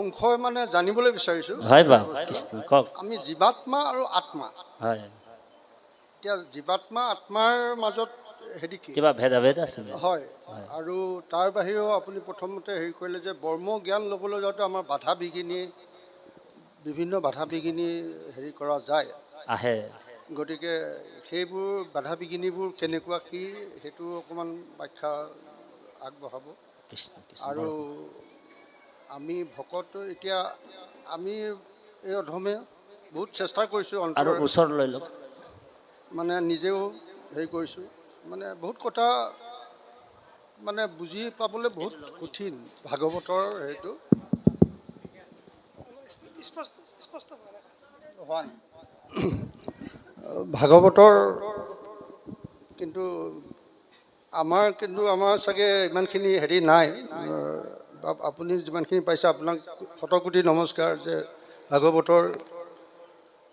অংশই মানে জানিবলৈ বিচাৰিছোঁ। হয় বাপ কৃষ্ণ কওক। আমি জীৱাত্মা আৰু আত্মা, হয়, এতিয়া জীৱাত্মা আত্মাৰ মাজত হেৰি কি? কিবা ভেদাভেদ আছে নেকি? হয়, আৰু তাৰ বাহিৰেও আপুনি প্ৰথমতে হেৰি কৰিলে যে ব্ৰহ্ম জ্ঞান ল'বলৈ যাওঁতে আমাৰ বাধা বিঘিনি, বিভিন্ন বাধা বিঘিনি হেৰি কৰা যায়। আহে। গতিকে সেইবোৰ বাধা বিঘিনিবোৰ কেনেকুৱা কি সেইটো অকণমান ব্যাখ্যা আগবঢ়াব। কৃষ্ণ কৃষ্ণ আৰু বৰ আমি ভকত এতিয়া আমি এই অধমে বহুত চেষ্টা কৰিছোঁ আৰু অন্তৰে, ওচৰত লৈ লওক। মানে নিজেও হেৰি কৰিছোঁ, মানে বহুত কথা মানে বুজি পাবলৈ বহুত কঠিন ভাগৱতৰ হেৰিটো হোৱা নাই। ভাগৱতৰ কিন্তু আমাৰ চাগে ইমানখিনি হেৰি নাই। আপুনি যিমানখিনি পাইছে আপোনাক শতকোটি নমস্কাৰ যে ভাগৱতৰ।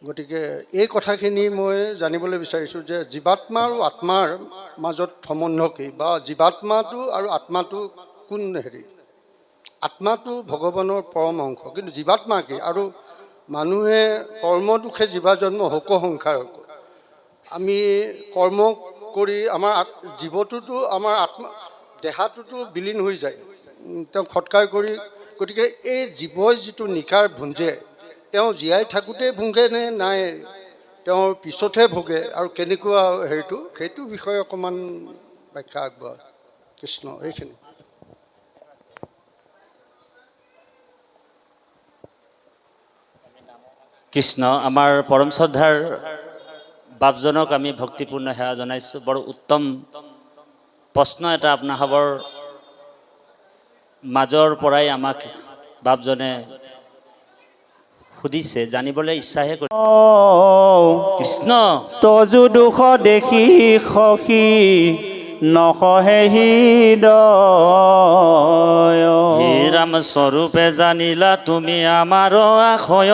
গতিকে এই কথাখিনি মই জানিবলৈ বিচাৰিছোঁ যে জীৱাত্মা আৰু আত্মাৰ মাজত সম্বন্ধ কি, বা জীৱাত্মাটো আৰু আত্মাটো কোন হেৰি? আত্মাটো ভগৱানৰ পৰম অংশ, কিন্তু জীৱাত্মা কি? আৰু মানুহে কৰ্ম দুখে জীৱা জন্ম শোক সংসাৰ। আমি কৰ্ম কৰি আমাৰ জীৱটোতো আমাৰ আত্মা দেহাটোতো বিলীন হৈ যায়, তেওঁ সৎকাৰ কৰি। গতিকে এই জীৱই যিটো নিকাৰ ভুঞ্জে, তেওঁ জীয়াই থাকোঁতেই ভুংগে নে নাই তেওঁৰ পিছতহে ভোগে, আৰু কেনেকুৱা সেইটো বিষয়ে অকণমান ব্যাখ্যা আগবঢ়ায়। কৃষ্ণ, এইখিনি। কৃষ্ণ, আমাৰ পৰম শ্ৰদ্ধাৰ বাপজনক আমি ভক্তিপূৰ্ণ সেৱা জনাইছোঁ। বৰ উত্তম প্ৰশ্ন এটা আপোনাসৱৰ মাজৰ পৰাই আমাক বাপজনে সুধিছে, জানিবলৈ ইচ্ছাহে কৰি। কৃষ্ণ তজু দুখ দেখি সখী নসহে হৃদয়। হে ৰাম স্বৰূপে জানিলা তুমি আমাৰ আশয়,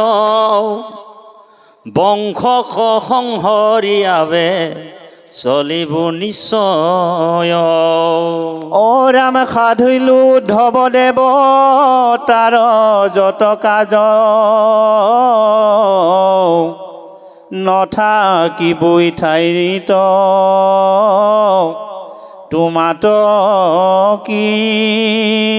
বংশ সংহৰিয়াবে চলিব নিশ্চয়। অ ৰাম সাধুইলো উদ্ধৱ দেৱ তাৰ যত কাজ, নথাকিবই ঠাইত তোমাত কিবা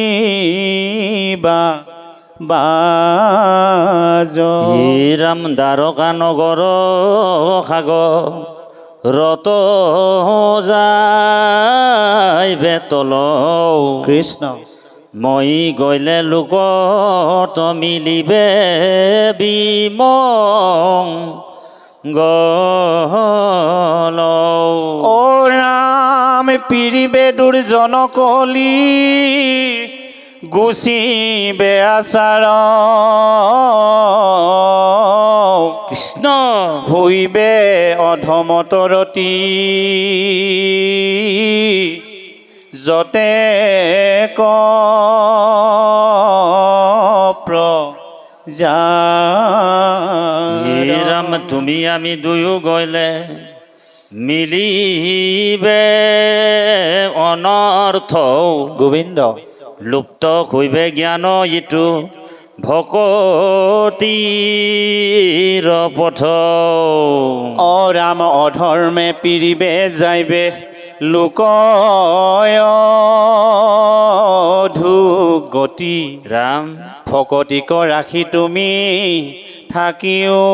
বাজ। হে ৰাম দ্বাৰকা নগৰ সাগৰত যায় বেতল, কৃষ্ণ মই গলে লোকত মিলিবে বিমংগল। অ ৰাম পিৰিবে দুৰ্জন কলি গুচিবে আচাৰ, কৃষ্ণ হইবে অধমতৰতি যতে হে ৰাম তুমি আমি দুয়ো গলে মিলিবে অনৰ্থ, গোবিন্দ লুপ্ত হৈবে জ্ঞান ইটো ভকতিৰ পথ। অ ৰাম অধৰ্মে পিৰিবে যাইবে লোকয় ধুগতি, ৰাম ভকতিক ৰাখি তুমি থাকিও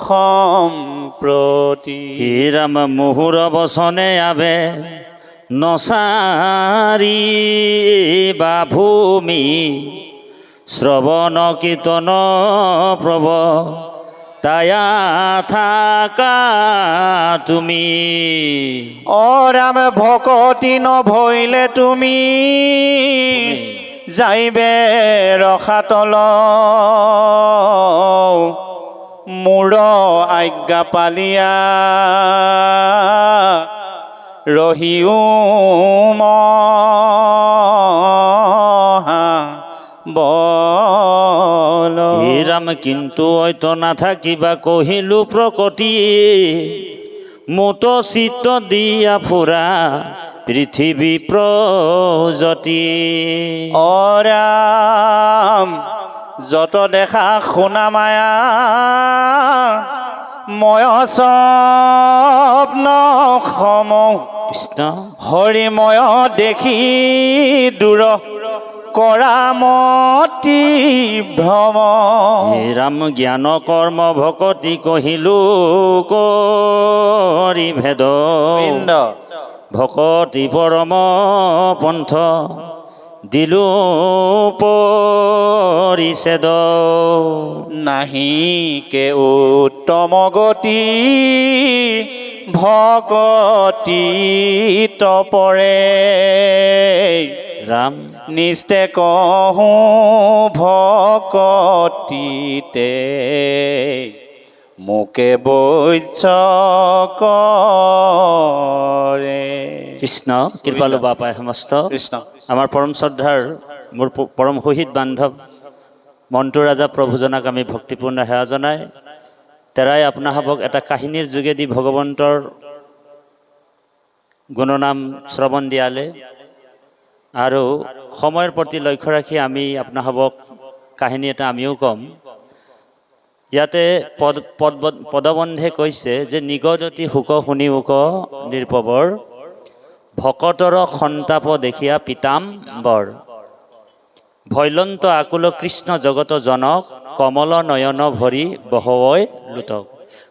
সম্প্ৰতি। হে ৰাম মুহুৰ বচনে আবে নচাৰি বা ভূমি, শ্ৰৱণ কীৰ্তন প্ৰভ তায়া থাকা তুমি। অ ৰাম ভকতি নভৈলে তুমি যাইবে ৰসাতল, মূৰ আজ্ঞা পালিয়া ৰহিও মহা বল। হে ৰাম কিন্তু ঐত নাথাকিবা কহিলো প্ৰকটি, মোত চিত্ত দিয়া ফুৰা পৃথিৱী প্ৰজ্যোতি অৰাম যত দেখা শুনা মায়া ময় স্বপ্ন সম কৃষ্ণ হৰিময় দেখি দূৰ কৰা মতি ভ্ৰম হে ৰাম জ্ঞান কৰ্ম ভকতি কহিলো কৰি ভেদ বৃন্দ ভকতি পৰম পন্থ দিলো পৰিছেদ নাহিকে উত্তম গতি ভকতি তপৰে ৰাম নিস্তে কহো ভকতিতে মোকে বৈচ্ছ কৰে কৃষ্ণ কৃপালু বাপাই সমস্ত কৃষ্ণ আমাৰ পৰম শ্ৰদ্ধাৰ মোৰ পৰম শহীদ বান্ধৱ মণ্টু ৰাজা প্ৰভুজনাক আমি ভক্তিপূৰ্ণ সেৱা জনাই তেৰাই আপোনাসৱক এটা কাহিনীৰ যোগেদি ভগৱন্তৰ গুণনাম শ্ৰৱণ দিয়ালে আৰু সময়ৰ প্ৰতি লক্ষ্য ৰাখি আমি আপোনাসৱক কাহিনী এটা আমিও ক'ম ইয়াতে পদবন্ধে কৈছে যে নিগদতি শোক শুনি ওক নিৰপবৰ ভকতৰ সন্তাপ দেখিয়া পীতাম্বৰ ভৈলন্ত আকুল কৃষ্ণ জগত জনক কমল নয়ন ভৰি বহৱৈ লুটক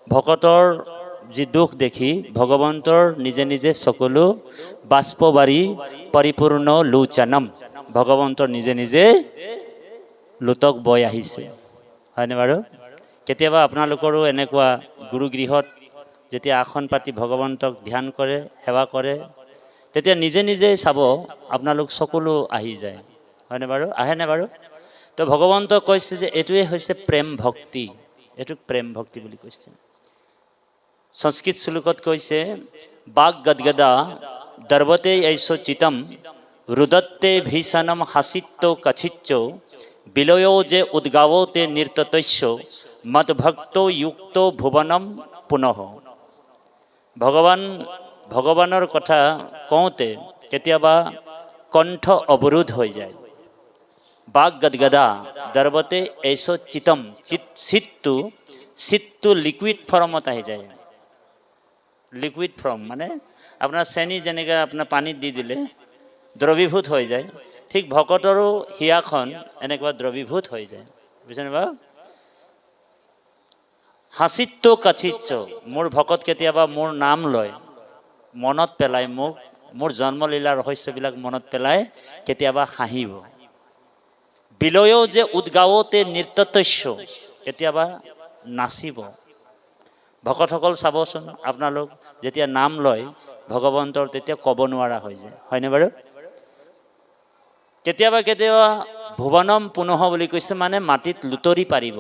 ভকতৰ যি দুখ দেখি ভগৱন্তৰ নিজে নিজে চকুলো বাষ্পবাৰী পৰিপূৰ্ণ লোচনম ভগৱন্তৰ নিজে নিজে লুটক বৈ আহিছে হয়নে বাৰু কেতিয়াবা আপোনালোকৰো এনেকুৱা গুৰুগৃহত যেতিয়া আসন পাতি ভগৱন্তক ধ্যান কৰে সেৱা কৰে তেতিয়া নিজে নিজেই চাব আপোনালোক চকুলো আহি যায় হয়নে বাৰু আহেনে বাৰু তো ভগৱন্তক কৈছে যে এইটোৱে হৈছে প্ৰেম ভক্তি এইটোক প্ৰেম ভক্তি বুলি কৈছে সংস্কৃত শ্লোকত কৈছে বাক গদগদা দৰ্বতে ঐশ চিতম ৰুদত্তে ভীষণম হাসিত্য কছিচ্চ বিলয়ো যে উদ্গাৱতে নৃততস্য মদভক্ত যুক্ত ভুৱনম পুনঃ ভগৱানৰ কথা কওঁতে কেতিয়াবা কণ্ঠ অৱৰোধ হৈ যায় বাক গদগদা দৰ্বতে ঐশ চিতম চিতটো লিকুইড ফৰ্মত আহি যায় লিকুইড ফৰ্ম মানে আপোনাৰ চেনি যেনেকৈ আপোনাৰ পানীত দি দিলে দ্ৰৱীভূত হৈ যায় ঠিক ভকতৰো হিয়াখন এনেকুৱা দ্ৰৱীভূত হৈ যায় বুজিছেনে বাৰু হাসিত্য কছিচ্চ মোৰ ভকত কেতিয়াবা মোৰ নাম লয় মনত পেলাই মোক মোৰ জন্মলীলা ৰহস্যবিলাক মনত পেলাই কেতিয়াবা হাঁহিব বিলয়ো যে উদ্গাৱতে নৃততস্য কেতিয়াবা নাচিব ভকতসকল চাবচোন আপোনালোক যেতিয়া নাম লয় ভগৱন্তৰ তেতিয়া ক'ব নোৱাৰা হৈ যায় হয়নে বাৰু কেতিয়াবা ভুৱনম পুনঃ বুলি কৈছে মানে মাটিত লুতৰি পাৰিব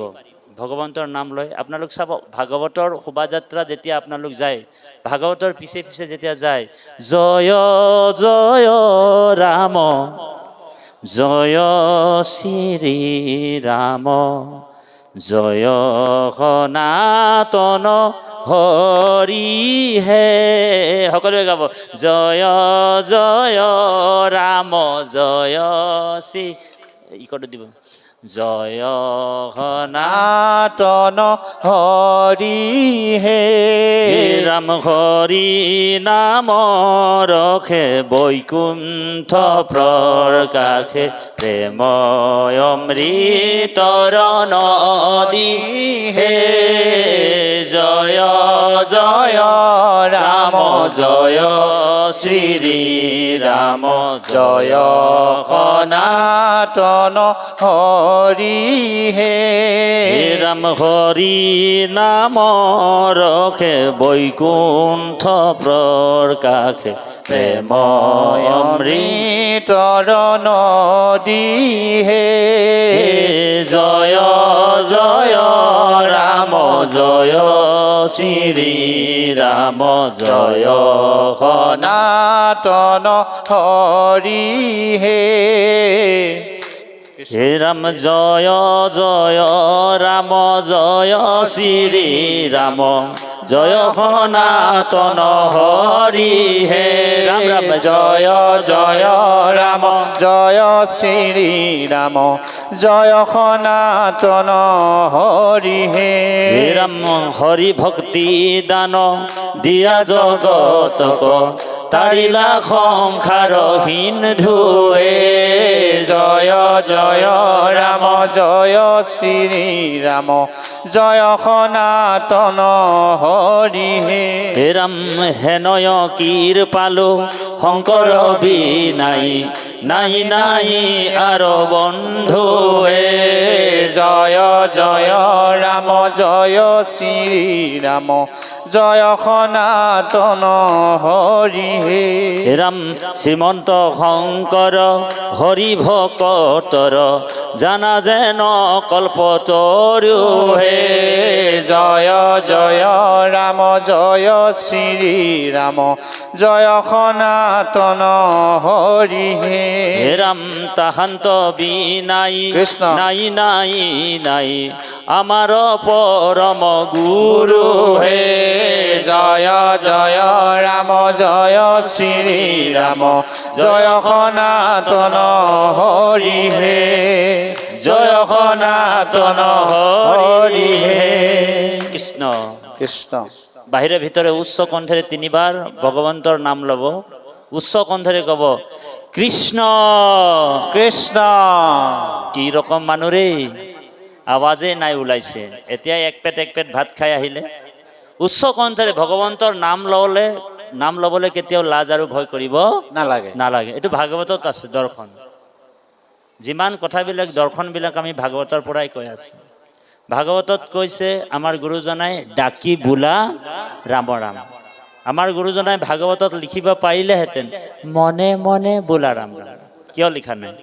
ভগৱন্তৰ নাম লয় আপোনালোক চাব ভাগৱতৰ শোভাযাত্ৰা যেতিয়া আপোনালোক যায় ভাগৱতৰ পিছে পিছে যেতিয়া যায় জয় জয় ৰাম জয় শ্ৰী ৰাম জয় সনাতন হৰি হে সকলোৱে গাব জয় জয় ৰাম জয় শ্ৰী ইকটো দিব জয় সনাতন হৰি হে ৰাম হৰি নাম ৰখে বৈকুণ্ঠ প্ৰকাশে প্ৰেময় অমৃতৰ নদী হে জয় জয় ৰাম জয় শ্ৰী ৰাম জয় সনাতন হৰি হে ৰাম হৰি নাম ৰখে বৈকুণ্ঠ প্ৰকাশে প্ৰেময় অমৃতৰ নদী হে জয় জয় ৰাম জয় শ্ৰী ৰাম জয় সনাতন হৰি হে হে ৰাম জয় জয় ৰাম জয় শ্ৰী ৰাম জয় সনাতন হৰি হে ৰাম ৰাম জয় জয় ৰাম জয় শ্ৰী ৰাম জয় সনাতন হৰি হে হে ৰাম হৰি ভক্তি দান দিয়া জগতক তাৰিলা সংসাৰহীন ধুৱে জয় জয় ৰাম জয় শ্ৰী ৰাম জয় সনাতন হৰি হে হে ৰাম হেনয় কৃপালো শংকৰ বিনাই নাই নাই আৰু বন্ধু হে জয় জয় ৰাম জয় শ্ৰী ৰাম জয় সনাতন হৰি হে হে ৰাম শ্ৰীমন্ত শংকৰ হৰি ভকতৰ জানা যেন কল্পতৰু হে জয় জয় ৰাম জয় শ্ৰী ৰাম জয় সনাতন হৰি হে হে ৰাম তাহান্ত বিনাই কৃষ্ণ। নাই নাই নাই আমাৰ পৰম গুৰু হে জয় জয় ৰাম জয় শ্ৰী ৰাম জয় সনাতন হৰি হে জয় সনাতন হৰি হে কৃষ্ণ কৃষ্ণ বাহিৰে ভিতৰে উচ্চ কণ্ঠেৰে তিনিবাৰ ভগৱন্তৰ নাম ল'ব উচ্চ কণ্ঠেৰে ক'ব কৃষ্ণ কৃষ্ণ কি ৰকম মানুহ ৰে আৱাজেই নাই ওলাইছে এতিয়া এক পেট ভাত খাই আহিলে উচ্চ কণ্ঠেৰে ভগৱন্তৰ নাম ল'বলৈ কেতিয়াও লাজ আৰু ভয় কৰিব নালাগে নালাগে এইটো ভাগৱতত আছে দৰ্শন যিমান কথাবিলাক দৰ্শনবিলাক আমি ভাগৱতৰ পৰাই কৈ আছোঁ ভাগৱতত কৈছে আমাৰ গুৰুজনাই ডাকি বোলা ৰাম ৰাম আমাৰ গুৰুজনাই ভাগৱতত লিখিব পাৰিলেহেঁতেন মনে মনে বোলা ৰাম ৰাম কিয় লিখা নাই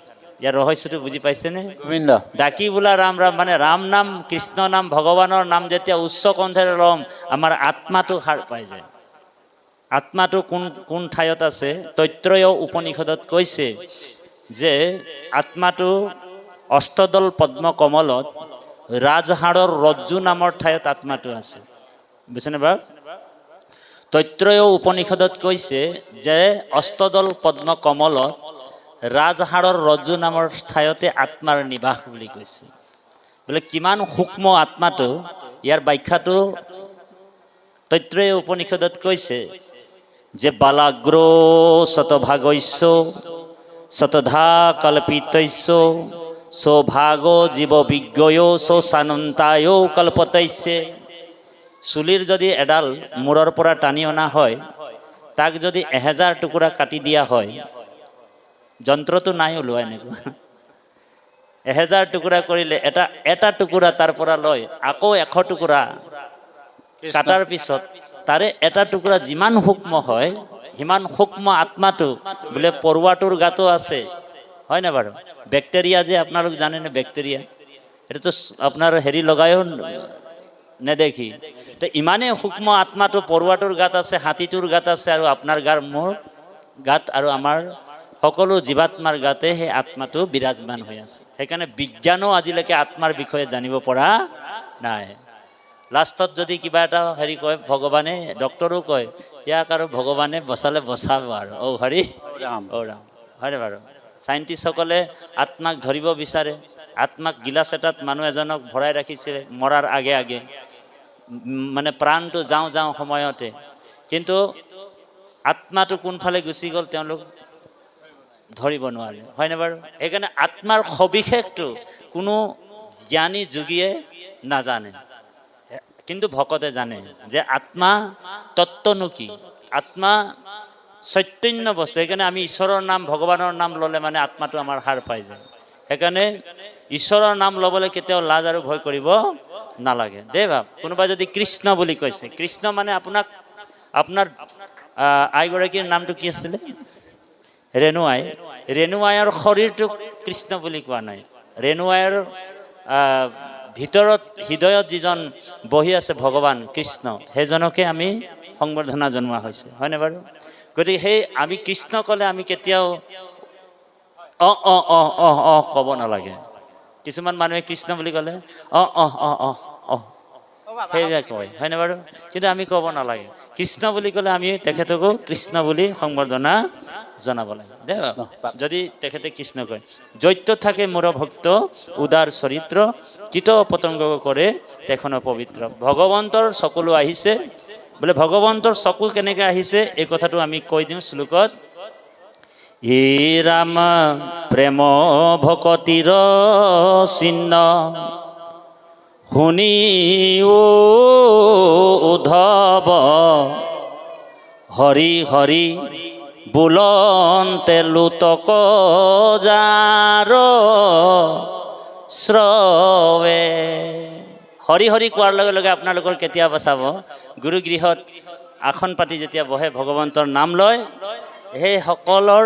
ইয়াৰ ৰহস্যটো বুজি পাইছেনে গোবিন্দ ডাকি বোলা ৰাম ৰাম মানে ৰাম নাম কৃষ্ণ নাম ভগৱানৰ নাম যেতিয়া উচ্চ কণ্ঠেৰে ল'ম আমাৰ আত্মাটো সাৰ পাই যায় আত্মাটো কোন ঠাইত আছে তৈত্ৰয় উপনিষদত কৈছে যে আত্মাটো অষ্টদল পদ্ম কমলত ৰাজহাড়ৰ ৰজ্জু নামৰ ঠাইত আত্মাটো আছে বুজিছেনে বাৰু তৈত্ৰয় উপনিষদত কৈছে যে অষ্টদল পদ্ম কমলত ৰাজহাড়ৰ ৰজ্জু নামৰ ঠাইতে আত্মাৰ নিবাস বুলি কৈছে বোলে কিমান সূক্ষ্ম আত্মাটো ইয়াৰ ব্যাখ্যাটো তৈত্ৰয় উপনিষদত কৈছে যে বালাগ্ৰ শতভাগস্য শতধা কল্পিতস্য সৌভাগ জীৱ বিজ্ঞয় সানন্তায় কল্পতস্য চুলিৰ যদি এডাল মূৰৰ পৰা টানি অনা হয় তাক যদি 1000 টুকুৰা কাটি দিয়া হয় যন্ত্ৰটো নাই ওলোৱা এনেকুৱা 1000 টুকুৰা কৰিলে এটা টুকুৰা তাৰ পৰা লৈ আকৌ 100 টুকুৰা কাটাৰ পিছত তাৰে এটা টুকুৰা যিমান সূক্ষ্ম হয় সিমান সূক্ষ্ম আত্মাটো বোলে পৰুৱাটোৰ গাতো আছে হয় না বাৰু বেক্টেৰিয়া যে আপোনালোক জানেনে বেক্টেৰিয়া এটাতো আপোনাৰ হেৰি লগায়ও নেদেখি তো ইমানেই সূক্ষ্ম আত্মাটো পৰুৱাটোৰ গাত আছে হাতীটোৰ গাত আছে আৰু আপোনাৰ গাৰ মোৰ গাত আৰু আমাৰ সকলো জীৱাত্মাৰ গাতে সেই আত্মাটো বিৰাজমান হৈ আছে সেইকাৰণে বিজ্ঞানো আজিলৈকে আত্মাৰ বিষয়ে জানিব পৰা নাই লাষ্টত যদি কিবা এটা হেৰি কয় ভগৱানে ডক্টৰো কয় ইয়াক আৰু ভগৱানে বচালে বচাব আৰু হৰি ৰাম ৰাম হয়নে বাৰু চাইণ্টিষ্টসকলে আত্মাক ধৰিব বিচাৰে আত্মাক গিলাচ এটাত মানুহ এজনক ভৰাই ৰাখিছিলে মৰাৰ আগে আগে মানে প্ৰাণটো যাওঁ সময়তে কিন্তু আত্মাটো কোনফালে গুচি গ'ল তেওঁলোক ধৰিব নোৱাৰে হয়নে বাৰু সেইকাৰণে আত্মাৰ সবিশেষটো কোনো জ্ঞানী যোগীয়ে নাজানে কিন্তু ভকতে জানে যে আত্মা তত্ত্বনো কি আত্মা চৈতন্য বস্তু সেইকাৰণে আমি ঈশ্বৰৰ নাম ভগৱানৰ নাম ল'লে মানে আত্মাটো আমাৰ সাৰ পাই যায় সেইকাৰণে ঈশ্বৰৰ নাম ল'বলৈ কেতিয়াও লাজ আৰু ভয় কৰিব নালাগে দেই ভাব কোনোবাই যদি কৃষ্ণ বুলি কৈছে কৃষ্ণ মানে আপোনাৰ আইগৰাকীৰ নামটো কি আছিলে ৰেণু আইৰ শৰীৰটোক কৃষ্ণ বুলি কোৱা নাই ৰেণু আইৰ ভিতৰত হৃদয়ত যিজন বহি আছে ভগৱান কৃষ্ণ সেইজনকে আমি সংবৰ্ধনা জনোৱা হৈছে হয়নে বাৰু গতিকে সেই আমি কৃষ্ণ ক'লে আমি কেতিয়াও ক'ব নালাগে কিছুমান মানুহে কৃষ্ণ বুলি ক'লে সেইবিলাক কয় হয়নে বাৰু? কিন্তু আমি ক'ব নালাগে। কৃষ্ণ বুলি ক'লে আমি তেখেতকো কৃষ্ণ বুলি সম্বৰ্ধনা জনাব লাগে দে। যদি তেখেতে কৃষ্ণ কয়, জৈত্য থাকে মোৰ ভক্ত উদাৰ চৰিত্ৰ, কীট পতংগ কৰে তেখনৰ পবিত্ৰ। ভগৱন্তৰ চকুলো আহিছে বোলে, ভগৱন্তৰ চকু কেনেকৈ আহিছে এই কথাটো আমি কৈ দিওঁ শ্লোকত। হে ৰাম প্ৰেম ভকতিৰ চিহ্ন, শুনি উদ্ধৱ হৰি হৰি বুলন্তে লুতক যাৰ শ্ৰৱে। হৰি হৰি কোৱাৰ লগে লগে আপোনালোকৰ কেতিয়াবা চাব গুৰুগৃহত আসন পাতি যেতিয়া বহে ভগৱন্তৰ নাম লয়, সেই সকলৰ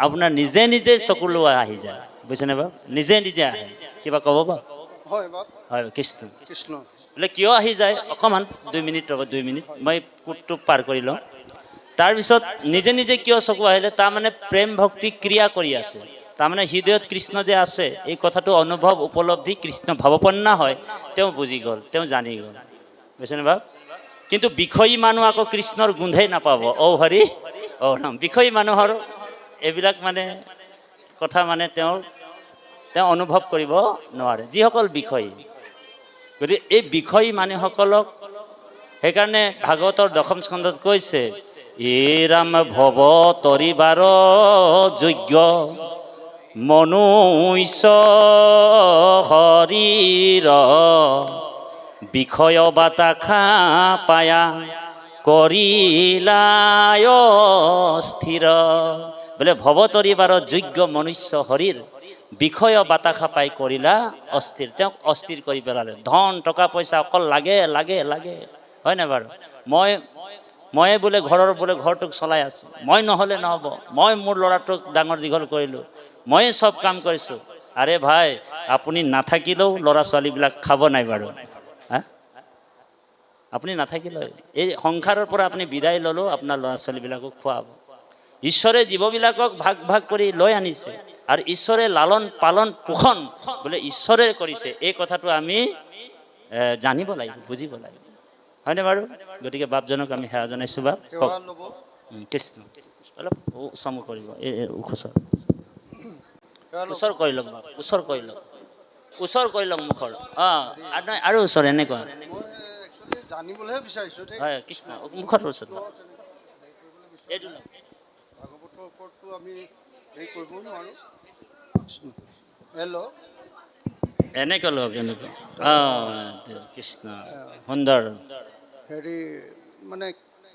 আপোনাৰ নিজে নিজে চকুলো আহি যায়, বুজিছেনে বাৰু? নিজে নিজে আহে। কিবা ক'ব বাৰু? হয় বাপ, হয় কৃষ্ণ কৃষ্ণ। বোলে কিয় আহি যায়? অকণমান 2 মিনিট ৰ'ব, 2 মিনিট মই কোটটো পাৰ কৰি লওঁ। তাৰপিছত নিজে নিজে কিয় চকু আহিলে? তাৰমানে প্ৰেম ভক্তি ক্ৰিয়া কৰি আছে, তাৰমানে হৃদয়ত কৃষ্ণ যে আছে এই কথাটো অনুভৱ উপলব্ধি কৃষ্ণ ভাৱপন্না হয়, তেওঁ বুজি গ'ল, তেওঁ জানি গ'ল, বুজিছেনে বাৰু? কিন্তু বিষয়ী মানুহ আকৌ কৃষ্ণৰ গোন্ধেই নাপাব। ঔ হৰি ঔ ৰাম। বিষয়ী মানুহৰ এইবিলাক মানে কথা মানে তেওঁ অনুভৱ কৰিব নোৱাৰে, যিসকল বিষয়ী। গতিকে এই বিষয়ী মানুহসকলক সেইকাৰণে ভাগৱতৰ 10ম স্কন্ধত কৈছে, এ ৰাম ভৱ তৰিবাৰ যোগ্য মনুষ্য শৰীৰ, বিষয় বাতাখা পায়া কৰিলায় স্থিৰ। বোলে ভৱতৰিবাৰ যোগ্য মনুষ্য শৰীৰ, বিষয় বাতাখা পাই কৰিলা অস্থিৰ। তেওঁক অস্থিৰ কৰি পেলালে। ধন টকা পইচা অকল লাগে লাগে লাগে, হয় নাই বাৰু? মই বোলে ঘৰটোক চলাই আছোঁ, মই নহ'লে নহ'ব, মই মোৰ ল'ৰাটোক ডাঙৰ দীঘল কৰিলোঁ, ময়ে চব কাম কৰিছোঁ। আৰে ভাই, আপুনি নাথাকিলেও ল'ৰা ছোৱালীবিলাক খাব নাই বাৰু? হা? আপুনি নাথাকিলেও এই সংসাৰৰ পৰা আপুনি বিদায় ল'লেও আপোনাৰ ল'ৰা ছোৱালীবিলাকক খুৱাব। ঈশ্বৰে জীৱবিলাকক ভাগ ভাগ কৰি লৈ আনিছে, আৰু ঈশ্বৰে লালন পালন পোষণ বোলে ঈশ্বৰে কৰিছে। এই কথাটো আমি জানিব লাগিব, বুজিব লাগিব, হয়নে বাৰু? গতিকে বাপজনক আমি সেৱা জনাইছোঁ। বাপ কওক। সেৱা ল'ব। কৃষ্ণ অলপ চমু কৰিব, ওচৰ সেৱা ল'ব। ওচৰ কৰি লওক, বাপ ওচৰ কৰি লওক, ওচৰ কৰি লওক মুখৰ। অঁ আৰু ওচৰ এনেকুৱা। মই একচুৱেলি জানিবলৈহে বিচাৰিছোঁ দেই। হয় কৃষ্ণ মুখৰ ওচৰত এইটো লওক। ভাগৱতৰ ওপৰততো আমি হেৰি কৰিব নোৱাৰোঁ। হেল্ল'। এনেকৈ লওক, এনেকৈ। অঁ কৃষ্ণ সুন্দৰ। হেৰি মানে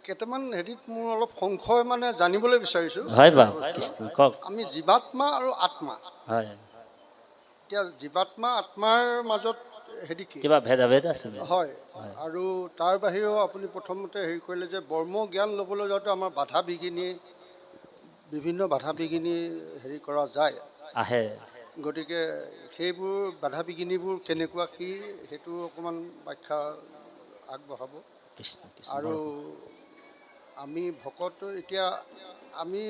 কেইটামান হেৰিত মোৰ অলপ সংশয় মানে জানিবলৈ বিচাৰিছোঁ। হয় বাপ কৃষ্ণ কওক। আমি জীৱাত্মা আৰু আত্মা, হয়, এতিয়া জীৱাত্মা আত্মাৰ মাজত হেৰি কি? কিবা ভেদাভেদ আছে? হয়, আৰু তাৰ বাহিৰেও আপুনি প্ৰথমতে হেৰি কৰিলে যে ব্ৰহ্ম জ্ঞান ল'বলৈ যাওঁতে আমাৰ বিভিন্ন বাধা বিঘিনি হেৰি কৰা যায়, আহে। গতিকে সেইবোৰ বাধা বিঘিনিবোৰ কেনেকুৱা কি সেইটো অকণমান ব্যাখ্যা আগবঢ়াব। কৃষ্ণ কৃষ্ণ। আৰু আমি ভকত এতিয়া আমি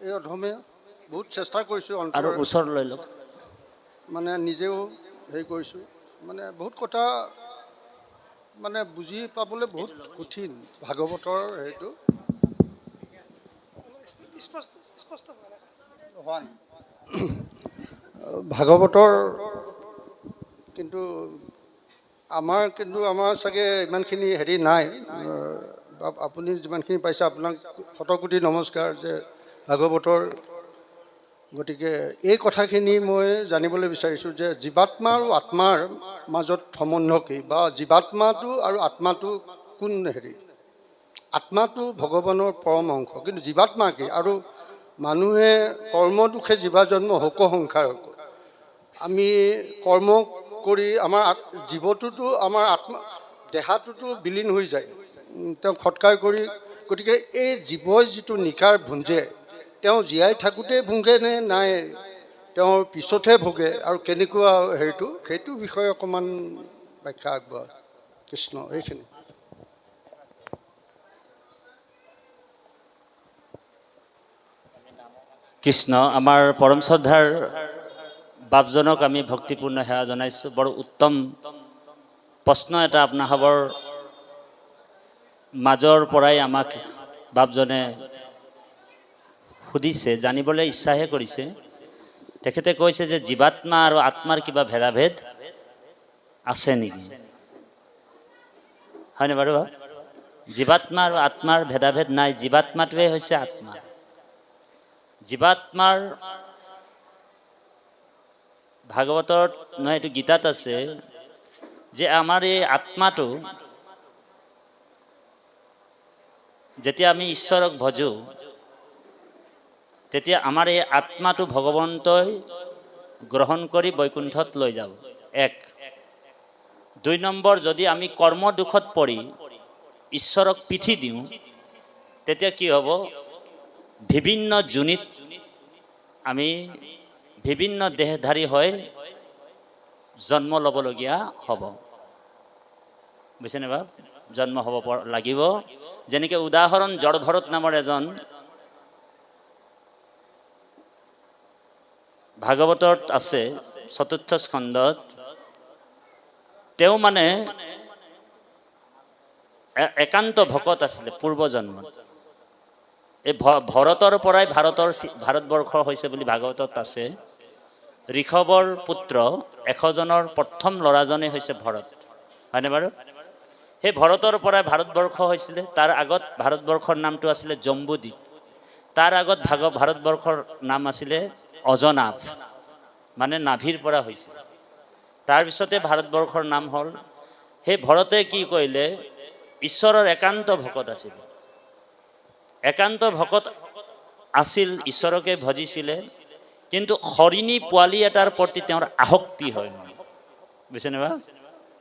এই অধমে বহুত চেষ্টা কৰিছোঁ, আৰু অন্তৰ ওচৰ লৈ লওক। মানে নিজেও হেৰি কৰিছোঁ, মানে বহুত কথা মানে বুজি পাবলৈ বহুত কঠিন ভাগৱতৰ হেৰিটো। হোৱা নাই ভাগৱতৰ, কিন্তু আমাৰ চাগে ইমানখিনি হেৰি নাই। আপুনি যিমানখিনি পাইছে আপোনাক শতকোটি নমস্কাৰ যে ভাগৱতৰ। গতিকে এই কথাখিনি মই জানিবলৈ বিচাৰিছোঁ যে জীৱাত্মা আৰু আত্মাৰ মাজত সম্বন্ধ কি, বা জীৱাত্মাটো আৰু আত্মাটো কোন হেৰি? আত্মাটো ভগৱানৰ পৰম অংশ, কিন্তু জীৱাত্মা কি? আৰু মানুহে কৰ্ম দুখে জীৱা জন্ম শোক সংসাৰ। আমি কৰ্ম কৰি আমাৰ জীৱটোতো আমাৰ আত্মা দেহাটোতো বিলীন হৈ যায়, তেওঁ সৎকাৰ কৰি। গতিকে এই জীৱই যিটো নিকাৰ ভুঞ্জে, তেওঁ জীয়াই থাকোঁতেই ভুংগে নে নাই তেওঁৰ পিছতহে ভোগে, আৰু কেনেকুৱা সেইটো বিষয়ে অকণমান ব্যাখ্যা আগবঢ়ায়। কৃষ্ণ। এইখিনি কৃষ্ণ। আমাৰ পৰম শ্ৰদ্ধাৰ বাপজনক আমি ভক্তিপূৰ্ণ সেৱা জনাইছোঁ। বৰ উত্তম প্ৰশ্ন এটা আপোনাসৱৰ মাজৰ পৰাই আমাক বাপজনে সুধিছে, জানিবলৈ ইচ্ছাহে কৰিছে। তেখেতে কৈছে যে জীৱাত্মা আৰু আত্মাৰ কিবা ভেদাভেদ আছে নেকি? হয়নে বাৰু? জীৱাত্মা আৰু আত্মাৰ ভেদাভেদ নাই। জীৱাত্মাটোৱে হৈছে আত্মা। জীৱাত্মাৰ ভাগৱতত নহয়, এইটো গীতাত আছে যে আমাৰ এই আত্মাটো যেতিয়া আমি ঈশ্বৰক ভজো তেতিয়া আমাৰ এই আত্মাটো ভগৱন্তই গ্ৰহণ কৰি বৈকুণ্ঠত লৈ যাব। এক। ২ নম্বৰ, যদি আমি কৰ্ম দুখত পৰি ঈশ্বৰক পিঠি দিওঁ তেতিয়া কি হ'ব? বিভিন্ন যোনিত আমি বিভিন্ন দেহধাৰী হৈ জন্ম ল'বলগীয়া হ'ব। বুজিছেনে বাপ? জন্ম হ'ব লাগিব। যেনেকৈ উদাহৰণ, জড়ভৰত নামৰ এজন ভাগৱতত আছে ৪ৰ্থ স্কন্ধত। তেওঁ মানে একান্ত ভকত আছিলে পূৰ্বজন্মত। এই ভৰতৰ পৰাই ভাৰতবৰ্ষ হৈছে বুলি ভাগৱতত আছে। ঋষভৰ পুত্ৰ ১০০ জনৰ প্ৰথম ল'ৰাজনে হৈছে ভৰত। হয়নে বাৰু? সেই ভৰতৰ পৰাই ভাৰতবৰ্ষ হৈছিলে। তাৰ আগত ভাৰতবৰ্ষৰ নামটো আছিলে জম্বুদ্বীপ। তাৰ আগত ভাৰতবৰ্ষৰ নাম আছিলে অজনাভ, মানে নাভিৰ পৰা হৈছিল। তাৰপিছতে ভাৰতবৰ্ষৰ নাম হ'ল। সেই ভৰতে কি কৰিলে? ঈশ্বৰৰ একান্ত ভকত আছিল। একান্ত ভকত আছিল, ঈশ্বৰকে ভজিছিলে, কিন্তু হৰিণী পোৱালি এটাৰ প্ৰতি তেওঁৰ আসক্তি হয়। বুজিছেনে বা?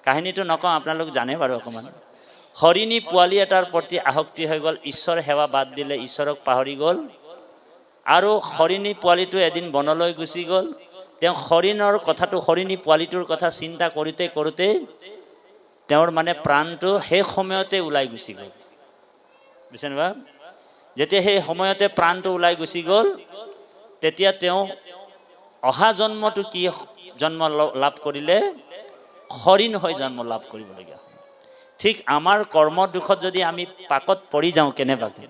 কাহিনীটো নকওঁ, আপোনালোক জানে বাৰু অকণমান। হৰিণী পোৱালি এটাৰ প্ৰতি আসক্তি হৈ গ'ল। ঈশ্বৰ সেৱা বাদ দিলে, ঈশ্বৰক পাহৰি গ'ল। আৰু হৰিণী পোৱালিটো এদিন বনলৈ গুচি গ'ল। তেওঁ হৰিণৰ কথাটো, হৰিণী পোৱালিটোৰ কথা চিন্তা কৰোঁতে কৰোঁতে তেওঁৰ মানে প্ৰাণটো সেই সময়তে ওলাই গুচি গ'ল। বুজিছেনে বা? যেতিয়া সেই সময়তে প্ৰাণটো ওলাই গুচি গ'ল, তেতিয়া তেওঁ অহা জন্মটো কি জন্ম লাভ কৰিলে? হৰিণ হৈ জন্ম লাভ কৰিবলগীয়া। ঠিক আমাৰ কৰ্ম দুখত যদি আমি পাকত পৰি যাওঁ কেনেবাকৈ,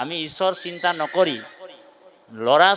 আমি ঈশ্বৰ চিন্তা নকৰি ল'ৰা